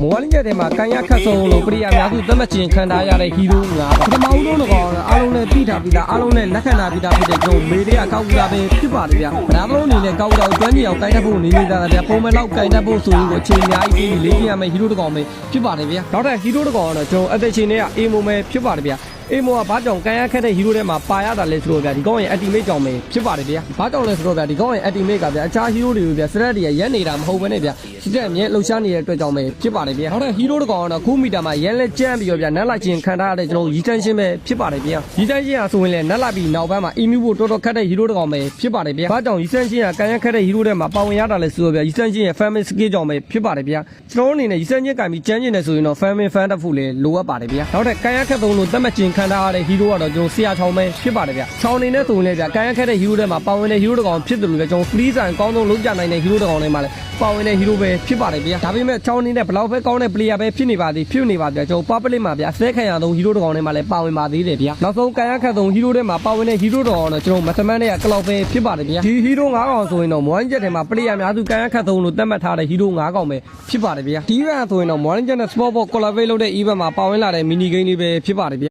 မော်လင်းချက်ထဲမှာကန်ရခတ်ဆုံးလို့ပရိယာများစုသတ်မှတ်ခြင်းခံထားရတဲ့ဟီးရိုး၅ပါးပထမဦးဆုံးတော့အားလုံးနဲ့ပြီးထားပြီးသားအားလုံးနဲ့လက်ခံထားပြီးသားဖြစ်တဲ့ကျွန်တော်မေတွေကကောက်ကူတာပဲဖြစ်ပါတယ်ဗျာဒါမှမဟုတ်အနေနဲ့ကောက်ကူတာကိုကျွမ်းကျင်အောင်ကိုင်တတ်ဖို့နေနေတာဗျာပုံမှန်လောက်ကိုင်တတ်ဖို့ဆိုရင်ကိုအချိန်အများကြီးပြီးလေ့ကျင့်ရမယ်ဟီးရိုးတစ်ကောင်ပဲဖြစ်ပါတယ်ဗျာနောက်ထပ်ဟီးရိုးတစ်ကောင်ကတော့ကျွန်တော်အသက်ရှင်နေရအေမိုမဲဖြစ်ပါတယ်ဗျာအေမိုကဘာကြောင့်ကန်ရခက်တဲ့ဟီးရိုးထဲမှာပါရတာလဲဆိုတော့ဗျာဒီကောင်ရဲ့ ultimate ကြောင့်ပဲဖြစ်ပါတယ်ဗျာဘာကြောင့်လဲဆိုတော့ဗျာဒီကောင်ရဲ့ ultimate ကဗျာအခြားဟီးရိုးတွေကိုဗျာစရက်တွေကရက်နေတာမဟုတ်ဘဲနဲ့ဗျာစစ်တဲ့အမြဲလှုပ်ရှားနေတဲ့အတွက်ကြောင့်ပဲဖြစ်ပါတယ်ဗျာနောက်ထပ်ဟီးရိုးတစ်ကောင်ကတော့ခုမီတာမှာရန်လက်ကျန်းပြီးတော့ဗျာနက်လိုက်ခြင်းခံထားရတဲ့ကျွန်တော်ရီတန်ရှင်းပဲဖြစ်ပါတယ်ဗျာရီတန်ရှင်းဟာဆိုရင်လည်းနက်လိုက်ပြီးနောက်ပိုင်းမှာအီမီဖို့တော်တော်ခက်တဲ့ဟီးရိုးတစ်ကောင်ပဲဖြစ်ပါတယ်ဗျာဘာကြောင့်ရီတန်ရှင်းဟာကန်ရခက်တဲ့ဟီးရိုးထဲမှာပါဝင်ရတာလဲဆိုတော့ဗျာရီတန်ရှင်းရဲ့ family skill ကြောင့်ပဲဖြစ်ပါတယ်ဗျာကျွန်တော်အနေနဲ့ရီတန်ရှင်းကံပြီးကျန်းကျင်နေဆိုရင်တော့ family fan တက်ဖို့လေလိုအပ်ပါတယ်ဗျာနောက်ထပ်ကန်ရခက်သုံးလို့သတ်မှတ်ခြင်းခံထားရတဲ့ဟီးရိုးကတော့ကျွန်တော်ဆရာချောင်းပဲဖြစ်ပါတယ်ဗျာချောင်းနေနဲ့ဆိုရင်လည်းဗျာကန်ရခက်တဲ့ဟီးရိုးထဲမှာပါဝင်တဲ့ဟီးရိုးတစ်ကောင်ဖြစ်တယ်လို့ပဲကျွန်တော် free ဆိုင်အကောင်းဆုံးလုပ်ပြနိုင်တဲ့ဟီးရိုးတစ်ကောင်တွေမှာလည်းပါဝင်တဲ့ဟီးရိုးပဲဖြစ်ပါတယ်ဗျာဒါပေမဲ့ချောင်းနေနဲ့ဘလောက်ပဲကောင်းတဲ့ player ပဲဖြစ်နေပါသေးဖြစ်နေပါဗျာကျွန်တော် public မှာဗျာဆဲခံရဆုံးဟီးရိုးတစ်ကောင်တွေမှာလည်းပါဝင်ပါသေးတယ်ဗျာနောက်ဆုံးကန်ရခက်ဆုံးဟီးရိုးထဲမှာပါဝင်တဲ့ဟီးရိုးတစ်ကောင်တော့ကျွန်တော်မသမန်တဲ့ကလောက်ပဲဖြစ်ပါတယ်ဗျာဒီဟီးရိုး၅ကောင်ဆိုရင်တော့ morning jet ထဲမှာ player များစုကန်ရခက်ဆုံးလို့သတ်မှတ်ထားတဲ့ဟီးရိုး၅ကောင်ပဲဖြစ်ပါတယ်ဗျာဒီဘက်ဆိုရင်တော့ morning jet နဲ့ sport ball collaborate လုပ်တဲ့ event မှာပါဝင်လာတဲ့ mini game လေးပဲဖြစ်ပါတယ်ဗျာ